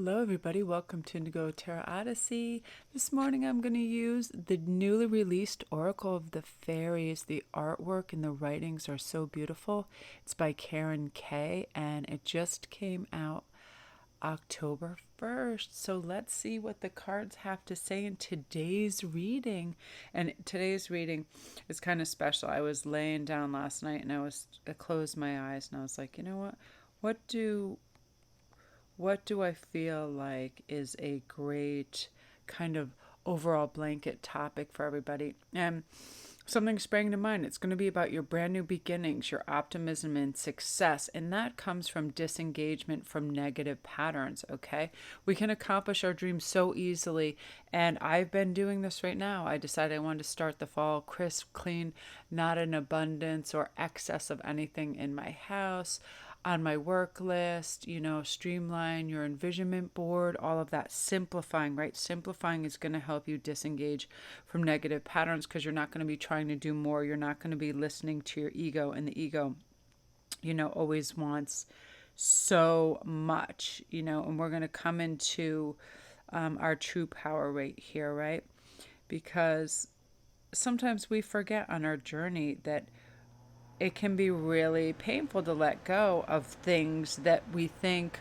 Hello everybody, welcome to Indigo Tarot Odyssey. This morning I'm going to use the newly released Oracle of the Fairies. The artwork and the writings are so beautiful. It's by Karen K and it just came out October 1st. So let's see what the cards have to say in today's reading. And today's reading is kind of special. I was laying down last night and I closed my eyes and I was like, you know what? What do I feel like is a great kind of overall blanket topic for everybody? And something sprang to mind. It's going to be about your brand new beginnings, your optimism and success. And that comes from disengagement from negative patterns, okay? We can accomplish our dreams so easily. And I've been doing this right now. I decided I wanted to start the fall crisp, clean, not an abundance or excess of anything in my house, on my work list, streamline your envisionment board, all of that simplifying, right? Simplifying is going to help you disengage from negative patterns because you're not going to be trying to do more. You're not going to be listening to your ego, and the ego, always wants so much, and we're going to come into our true power right here, right? Because sometimes we forget on our journey that it can be really painful to let go of things that we think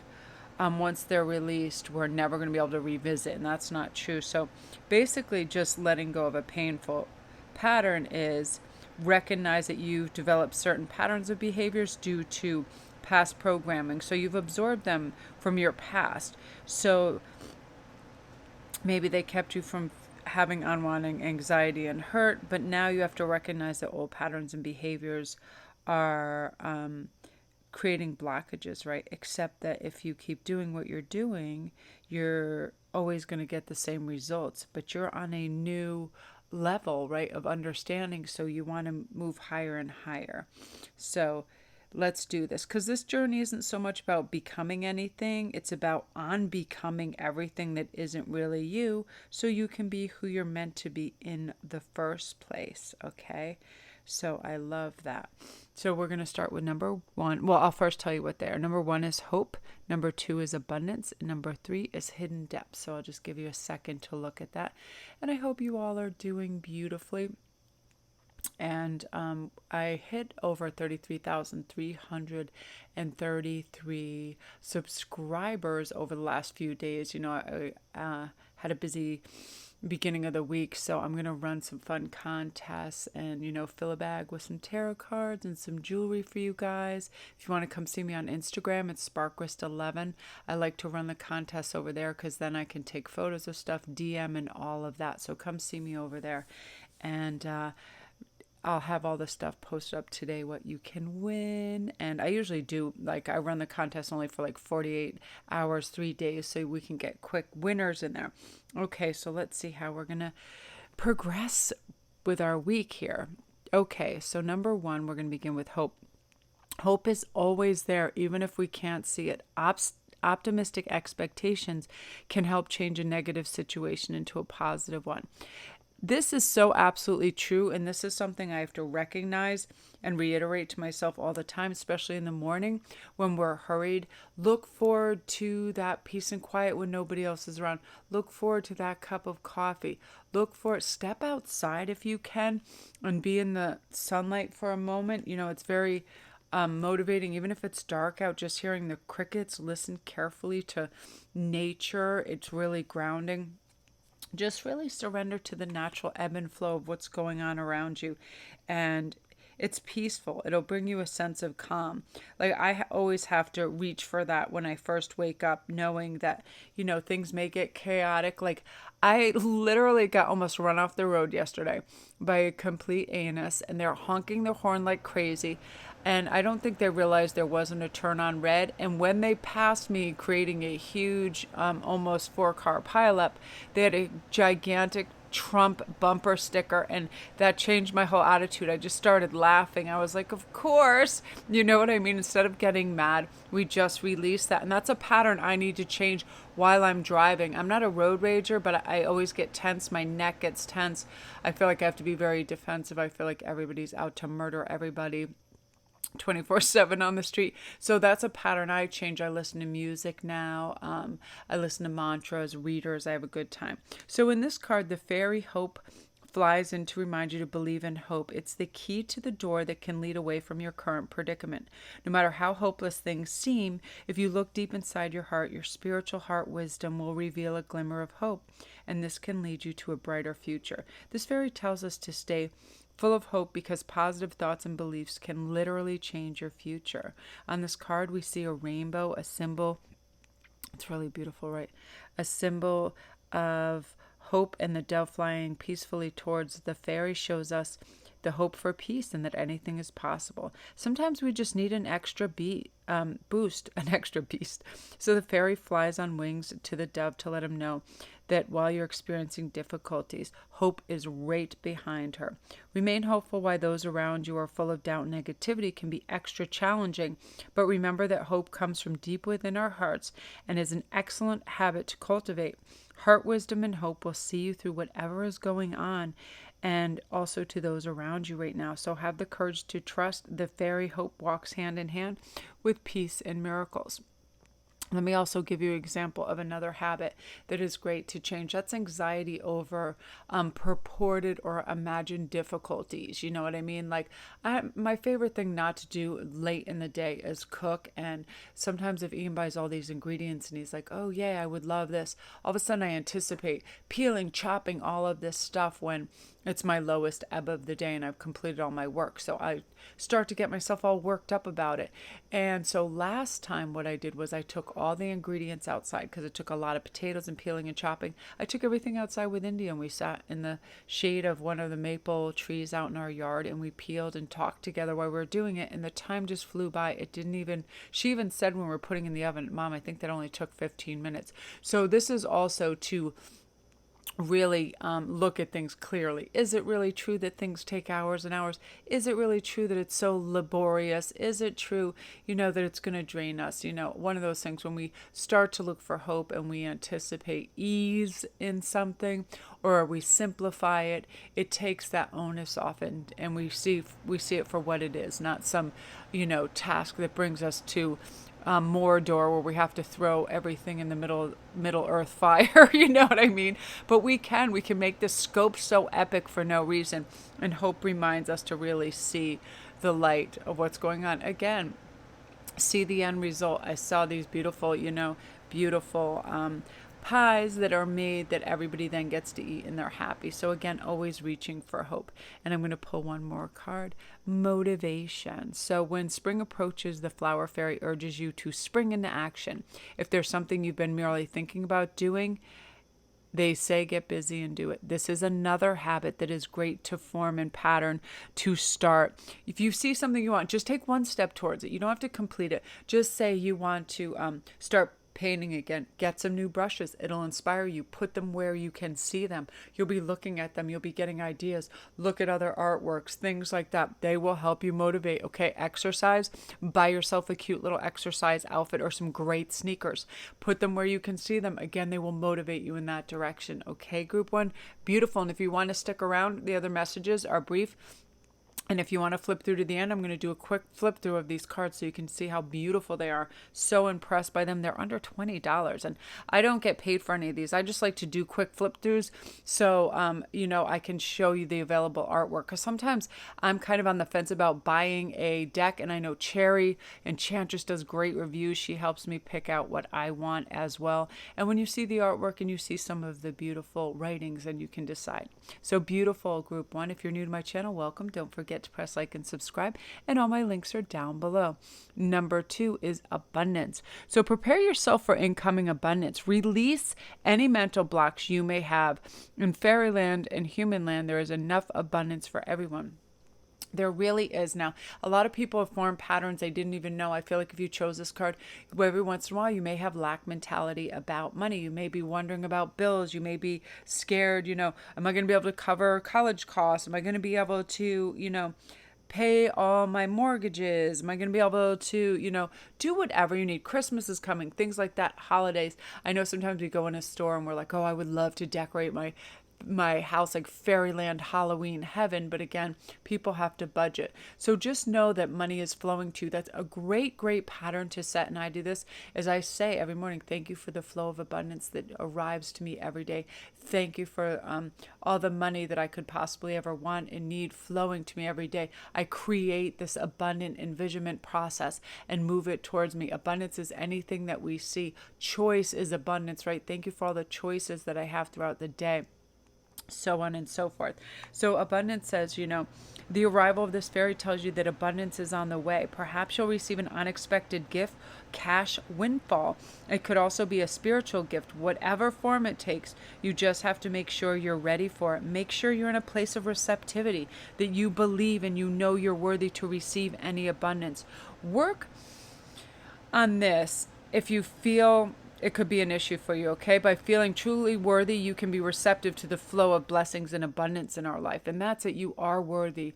once they're released, we're never going to be able to revisit. And that's not true. So basically, just letting go of a painful pattern is recognize that you've developed certain patterns of behaviors due to past programming. So you've absorbed them from your past. So maybe they kept you from having unwanted anxiety and hurt, but now you have to recognize that old patterns and behaviors are creating blockages, right? Except that if you keep doing what you're doing, you're always going to get the same results, but you're on a new level, right, of understanding. So you want to move higher and higher. So let's do this, because this journey isn't so much about becoming anything. It's about unbecoming everything that isn't really you, so you can be who you're meant to be in the first place, okay? So I love that. So we're going to start with number one. Well, I'll first tell you what they are. Number one is hope. Number two is abundance. And number three is hidden depth. So I'll just give you a second to look at that. And I hope you all are doing beautifully. And I hit over 33,333 subscribers over the last few days. I had a busy beginning of the week, so I'm going to run some fun contests and, fill a bag with some tarot cards and some jewelry for you guys. If you want to come see me on Instagram, it's Sparkwist11. I like to run the contests over there because then I can take photos of stuff, DM and all of that. So come see me over there. And I'll have all the stuff posted up today, what you can win. And I usually do, I run the contest only for 48 hours, 3 days, so we can get quick winners in there. Okay, so let's see how we're going to progress with our week here. Okay, so number one, we're going to begin with hope. Hope is always there, even if we can't see it. Optimistic expectations can help change a negative situation into a positive one. This is so absolutely true, and this is something I have to recognize and reiterate to myself all the time, especially in the morning when we're hurried. Look forward to that peace and quiet when nobody else is around. Look forward to that cup of coffee. Step outside if you can and be in the sunlight for a moment. It's very motivating, even if it's dark out, just hearing the crickets, listen carefully to nature. It's really grounding. Just really surrender to the natural ebb and flow of what's going on around you. And it's peaceful. It'll bring you a sense of calm. I always have to reach for that when I first wake up, knowing that, things may get chaotic. I literally got almost run off the road yesterday by a complete anus, and they're honking their horn like crazy. And I don't think they realized there wasn't a turn on red. And when they passed me, creating a huge, almost 4-car pileup, they had a gigantic Trump bumper sticker, and that changed my whole attitude. I just started laughing. I was like, of course, you know what I mean? Instead of getting mad, we just release that. And that's a pattern I need to change while I'm driving. I'm not a road rager, but I always get tense. My neck gets tense. I feel like I have to be very defensive. I feel like everybody's out to murder everybody. 24/7 on the street. So that's a pattern I change. I listen to music now. I listen to mantras, readers. I have a good time. So in this card, the fairy hope flies in to remind you to believe in hope. It's the key to the door that can lead away from your current predicament. No matter how hopeless things seem, if you look deep inside your heart, your spiritual heart wisdom will reveal a glimmer of hope, and this can lead you to a brighter future. This fairy tells us to stay full of hope because positive thoughts and beliefs can literally change your future. On this card, we see a rainbow, a symbol. It's really beautiful, right? A symbol of hope, and the dove flying peacefully towards the fairy shows us the hope for peace and that anything is possible. Sometimes we just need an extra boost, an extra beast. So the fairy flies on wings to the dove to let him know that while you're experiencing difficulties, hope is right behind her. Remain hopeful while those around you are full of doubt and negativity can be extra challenging, but remember that hope comes from deep within our hearts and is an excellent habit to cultivate. Heart wisdom and hope will see you through whatever is going on, and also to those around you right now. So have the courage to trust. The fairy hope walks hand in hand with peace and miracles. Let me also give you an example of another habit that is great to change. That's anxiety over purported or imagined difficulties. You know what I mean? Like, my favorite thing not to do late in the day is cook. And sometimes if Ian buys all these ingredients and he's like, oh, yeah, I would love this. All of a sudden I anticipate peeling, chopping all of this stuff when it's my lowest ebb of the day and I've completed all my work. So I start to get myself all worked up about it. And so last time what I did was I took all the ingredients outside because it took a lot of potatoes and peeling and chopping. I took everything outside with India and we sat in the shade of one of the maple trees out in our yard and we peeled and talked together while we were doing it. And the time just flew by. She even said when we were putting in the oven, Mom, I think that only took 15 minutes. So this is also to really look at things clearly. Is it really true that things take hours and hours? Is it really true that it's so laborious? Is it true, that it's going to drain us? One of those things when we start to look for hope and we anticipate ease in something or we simplify it, it takes that onus off and we see it for what it is, not some, task that brings us to Mordor where we have to throw everything in the Middle Earth fire. You know what I mean? But we can make this scope so epic for no reason. And hope reminds us to really see the light of what's going on. Again, see the end result. I saw these beautiful, pies that are made that everybody then gets to eat and they're happy. So again, always reaching for hope. And I'm going to pull one more card. Motivation. So when spring approaches, the flower fairy urges you to spring into action. If there's something you've been merely thinking about doing, they say get busy and do it. This is another habit that is great to form and pattern to start. If you see something you want, just take one step towards it. You don't have to complete it. Just say you want to start painting again. Get some new brushes. It'll inspire you. Put them where you can see them. You'll be looking at them. You'll be getting ideas. Look at other artworks, things like that. They will help you motivate. Okay, exercise. Buy yourself a cute little exercise outfit or some great sneakers. Put them where you can see them. Again, they will motivate you in that direction. Okay, group one. Beautiful. And if you want to stick around, the other messages are brief. And if you want to flip through to the end, I'm going to do a quick flip through of these cards so you can see how beautiful they are. So impressed by them. They're under $20. And I don't get paid for any of these. I just like to do quick flip throughs so, I can show you the available artwork. Because sometimes I'm kind of on the fence about buying a deck. And I know Cherry Enchantress does great reviews. She helps me pick out what I want as well. And when you see the artwork and you see some of the beautiful writings, then you can decide. So beautiful, group one. If you're new to my channel, welcome. Don't forget to press like and subscribe, and all my links are down below. Number 2 is abundance. So prepare yourself for incoming abundance. Release any mental blocks you may have. In fairyland and human land, there is enough abundance for everyone. There really is. Now, a lot of people have formed patterns they didn't even know. I feel like if you chose this card, every once in a while, you may have lack mentality about money. You may be wondering about bills. You may be scared, am I going to be able to cover college costs? Am I going to be able to, pay all my mortgages? Am I going to be able to, do whatever you need? Christmas is coming, things like that, holidays. I know sometimes we go in a store and we're like, oh, I would love to decorate my my house like fairyland Halloween heaven, but again, people have to budget. So just know that money is flowing to you. That's a great pattern to set. And I do this as I say every morning, thank you for the flow of abundance that arrives to me every day. Thank you for all the money that I could possibly ever want and need flowing to me every day. I create this abundant envisionment process and move it towards me. Abundance is anything that we see. Choice is abundance, right? Thank you for all the choices that I have throughout the day. So on and so forth. So abundance says, the arrival of this fairy tells you that abundance is on the way. Perhaps you'll receive an unexpected gift, cash windfall. It could also be a spiritual gift, whatever form it takes. You just have to make sure you're ready for it. Make sure you're in a place of receptivity, that you believe and you know you're worthy to receive any abundance. Work on this if you feel it could be an issue for you, okay? By feeling truly worthy, you can be receptive to the flow of blessings and abundance in our life. And that's it. You are worthy.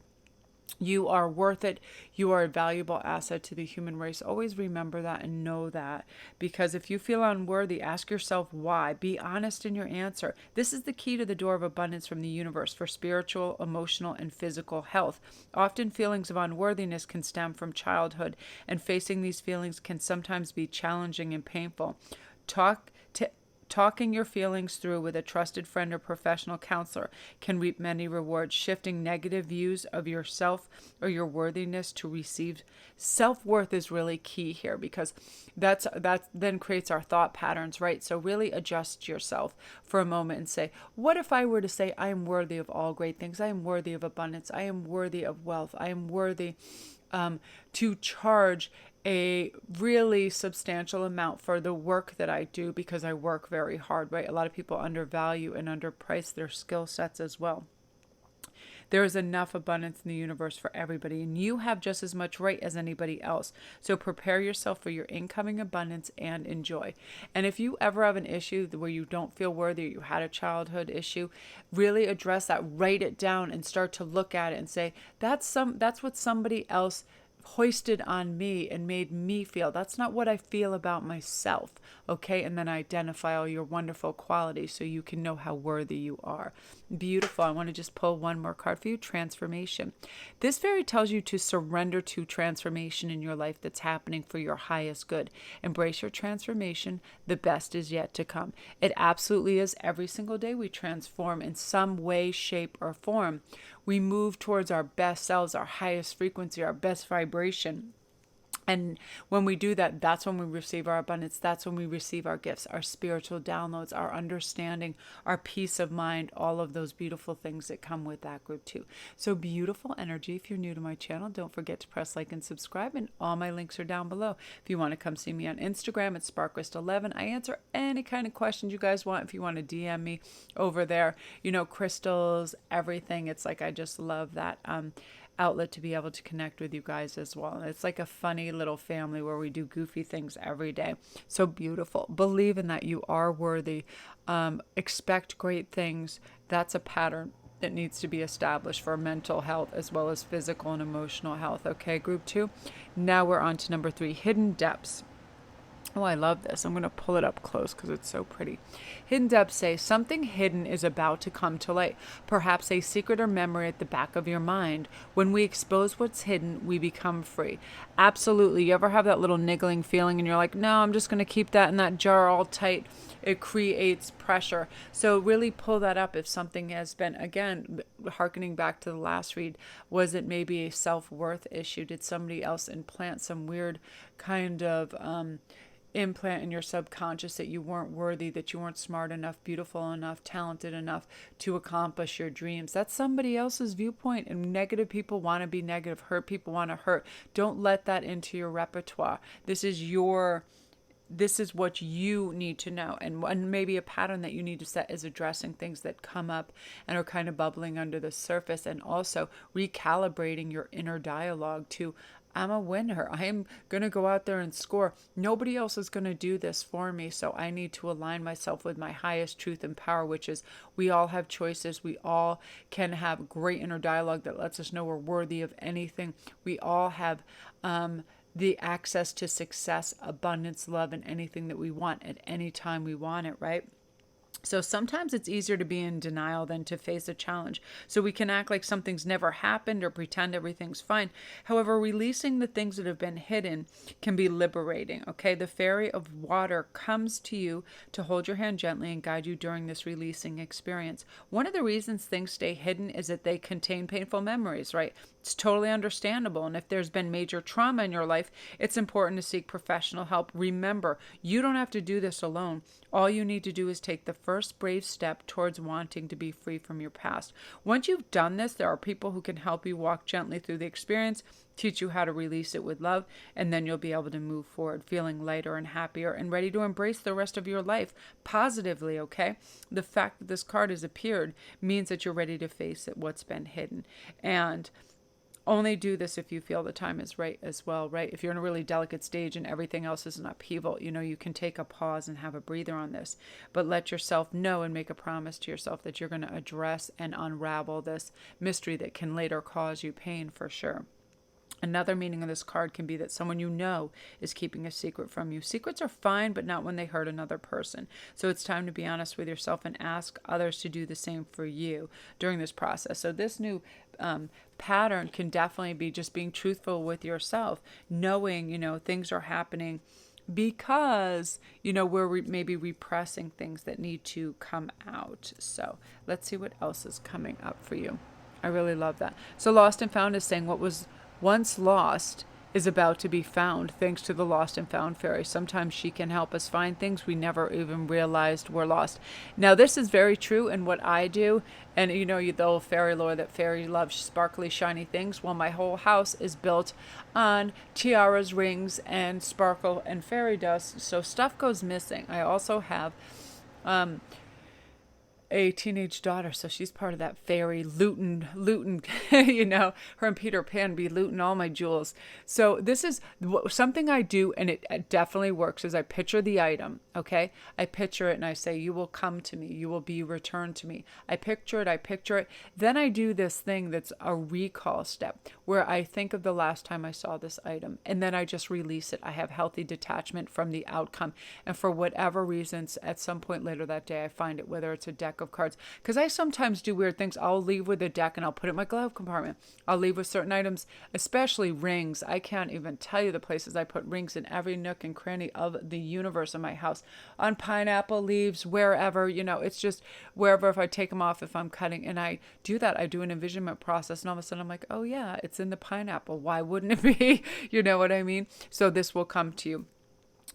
You are worth it. You are a valuable asset to the human race. Always remember that and know that. Because if you feel unworthy, ask yourself why. Be honest in your answer. This is the key to the door of abundance from the universe for spiritual, emotional, and physical health. Often feelings of unworthiness can stem from childhood, and facing these feelings can sometimes be challenging and painful. Talking your feelings through with a trusted friend or professional counselor can reap many rewards. Shifting negative views of yourself or your worthiness to receive self-worth is really key here, because that then creates our thought patterns, right? So really adjust yourself for a moment and say, what if I were to say, I am worthy of all great things. I am worthy of abundance. I am worthy of wealth. I am worthy to charge a really substantial amount for the work that I do, because I work very hard, right? A lot of people undervalue and underprice their skill sets as well. There is enough abundance in the universe for everybody, and you have just as much right as anybody else. So prepare yourself for your incoming abundance and enjoy. And if you ever have an issue where you don't feel worthy, or you had a childhood issue, really address that, write it down, and start to look at it and say, that's what somebody else hoisted on me and made me feel. That's not what I feel about myself, okay? And then identify all your wonderful qualities so you can know how worthy you are. Beautiful. I want to just pull one more card for you, transformation. This fairy tells you to surrender to transformation in your life that's happening for your highest good. Embrace your transformation. The best is yet to come. It absolutely is. Every single day we transform in some way, shape, or form. We move towards our best selves, our highest frequency, our best vibration. And when we do that, that's when we receive our abundance. That's when we receive our gifts, our spiritual downloads, our understanding, our peace of mind, all of those beautiful things that come with that group too. So beautiful energy. If you're new to my channel, don't forget to press like and subscribe, and all my links are down below. If you want to come see me on Instagram, it's sparkrystal11. I answer any kind of questions you guys want. If you want to DM me over there, crystals, everything. It's like, I just love that outlet to be able to connect with you guys as well. It's like a funny little family where we do goofy things every day. So beautiful. Believe in that you are worthy. Expect great things. That's a pattern that needs to be established for mental health as well as physical and emotional health. Okay, group 2. Now we're on to number 3, hidden depths. Oh, I love this. I'm going to pull it up close because it's so pretty. Hidden depths say something hidden is about to come to light. Perhaps a secret or memory at the back of your mind. When we expose what's hidden, we become free. Absolutely. You ever have that little niggling feeling and you're like, no, I'm just going to keep that in that jar all tight. It creates pressure. So really pull that up if something has been, again, hearkening back to the last read, was it maybe a self-worth issue? Did somebody else implant some weird kind of implant in your subconscious that you weren't worthy, that you weren't smart enough, beautiful enough, talented enough to accomplish your dreams? That's somebody else's viewpoint, and negative people want to be negative, hurt people want to hurt. Don't let that into your repertoire. This is what you need to know. And maybe a pattern that you need to set is addressing things that come up and are kind of bubbling under the surface, and also recalibrating your inner dialogue to, I'm a winner. I'm going to go out there and score. Nobody else is going to do this for me. So I need to align myself with my highest truth and power, which is we all have choices. We all can have great inner dialogue that lets us know we're worthy of anything. We all have the access to success, abundance, love, and anything that we want at any time we want it, right? So sometimes it's easier to be in denial than to face a challenge. So we can act like something's never happened or pretend everything's fine. However, releasing the things that have been hidden can be liberating. Okay. The fairy of water comes to you to hold your hand gently and guide you during this releasing experience. One of the reasons things stay hidden is that they contain painful memories, right? It's totally understandable. And if there's been major trauma in your life, it's important to seek professional help. Remember, you don't have to do this alone. All you need to do is take the first brave step towards wanting to be free from your past. Once you've done this, there are people who can help you walk gently through the experience, teach you how to release it with love, and then you'll be able to move forward feeling lighter and happier and ready to embrace the rest of your life positively, okay? The fact that this card has appeared means that you're ready to face it, what's been hidden. And only do this if you feel the time is right as well, right? If you're in a really delicate stage and everything else is an upheaval, you can take a pause and have a breather on this. But let yourself know and make a promise to yourself that you're going to address and unravel this mystery that can later cause you pain for sure. Another meaning of this card can be that someone you know is keeping a secret from you. Secrets are fine, but not when they hurt another person. So it's time to be honest with yourself and ask others to do the same for you during this process. So this new pattern can definitely be just being truthful with yourself, knowing, things are happening because, we're maybe repressing things that need to come out. So let's see what else is coming up for you. I really love that. So Lost and Found is saying what was once lost is about to be found thanks to the Lost and Found fairy. Sometimes she can help us find things we never even realized were lost. Now, this is very true in what I do. And the old fairy lore that fairy loves sparkly, shiny things. Well, my whole house is built on tiaras, rings, and sparkle and fairy dust. So stuff goes missing. I also have a teenage daughter, so she's part of that fairy looting, her and Peter Pan be looting all my jewels. So this is something I do, and it definitely works, is I picture the item, okay? I picture it, and I say, you will come to me, you will be returned to me. I picture it. Then I do this thing that's a recall step, where I think of the last time I saw this item, and then I just release it. I have healthy detachment from the outcome, and for whatever reasons, at some point later that day, I find it, whether it's a deck of cards, because I sometimes do weird things. I'll leave with a deck and I'll put it in my glove compartment. I'll leave with certain items, especially rings. I can't even tell you the places I put rings in every nook and cranny of the universe in my house, on pineapple leaves, wherever, it's just wherever. If I take them off, if I'm cutting, and I do that, I do an envisionment process, and all of a sudden I'm like, oh yeah, it's in the pineapple. Why wouldn't it be? You know what I mean? So this will come to you.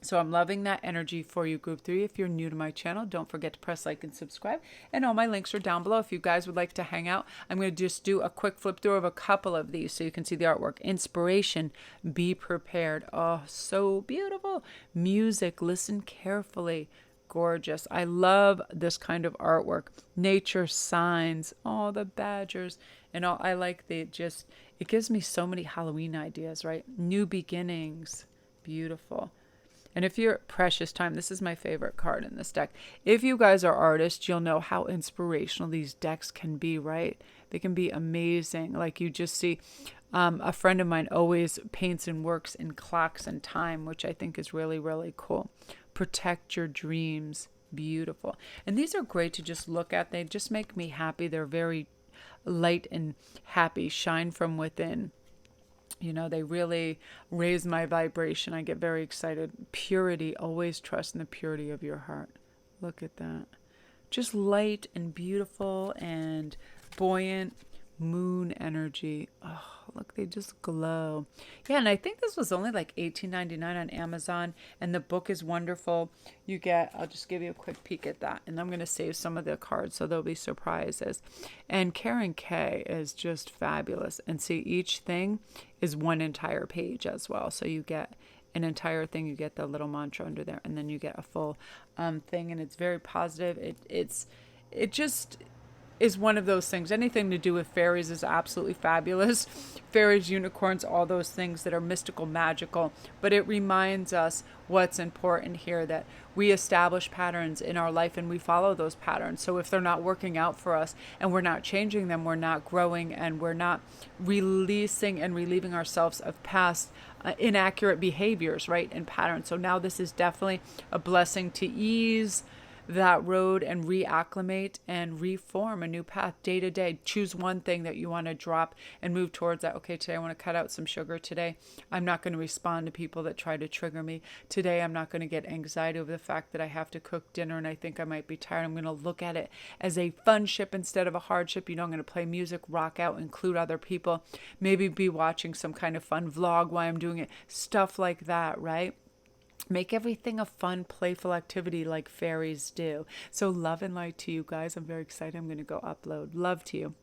So I'm loving that energy for you, Group 3. If you're new to my channel, don't forget to press like and subscribe. And all my links are down below. If you guys would like to hang out, I'm going to just do a quick flip through of a couple of these so you can see the artwork. Inspiration, be prepared. Oh, so beautiful. Music, listen carefully. Gorgeous. I love this kind of artwork. Nature signs, all the badgers, and all. I like it gives me so many Halloween ideas, right? New beginnings. Beautiful. And if you're Precious Time, this is my favorite card in this deck. If you guys are artists, you'll know how inspirational these decks can be, right? They can be amazing. Like you just see, a friend of mine always paints and works in clocks and time, which I think is really, really cool. Protect your dreams. Beautiful. And these are great to just look at. They just make me happy. They're very light and happy. Shine from within. They really raise my vibration. I get very excited. Purity. Always trust in the purity of your heart. Look at that. Just light and beautiful and buoyant. Moon energy. Oh, look, they just glow. Yeah, and I think this was only like $18.99 on Amazon, and the book is wonderful. I'll just give you a quick peek at that, and I'm going to save some of the cards so there'll be surprises. And Karen K is just fabulous. And see, each thing is one entire page as well. So you get an entire thing, you get the little mantra under there, and then you get a full thing, and it's very positive. It just is one of those things. Anything to do with fairies is absolutely fabulous. Fairies, unicorns, all those things that are mystical, magical. But it reminds us what's important here, that we establish patterns in our life and we follow those patterns. So if they're not working out for us and we're not changing them, we're not growing, and we're not releasing and relieving ourselves of past inaccurate behaviors, right, and patterns. So now this is definitely a blessing to ease that road and reacclimate and reform a new path day to day. Choose one thing that you want to drop and move towards that. Okay, today I want to cut out some sugar. Today I'm not going to respond to people that try to trigger me. Today I'm not going to get anxiety over the fact that I have to cook dinner and I think I might be tired. I'm going to look at it as a fun ship instead of a hardship. I'm going to play music, rock out, include other people, maybe be watching some kind of fun vlog while I'm doing it. Stuff like that, right? Make everything a fun, playful activity like fairies do. So love and light to you guys. I'm very excited. I'm going to go upload. Love to you.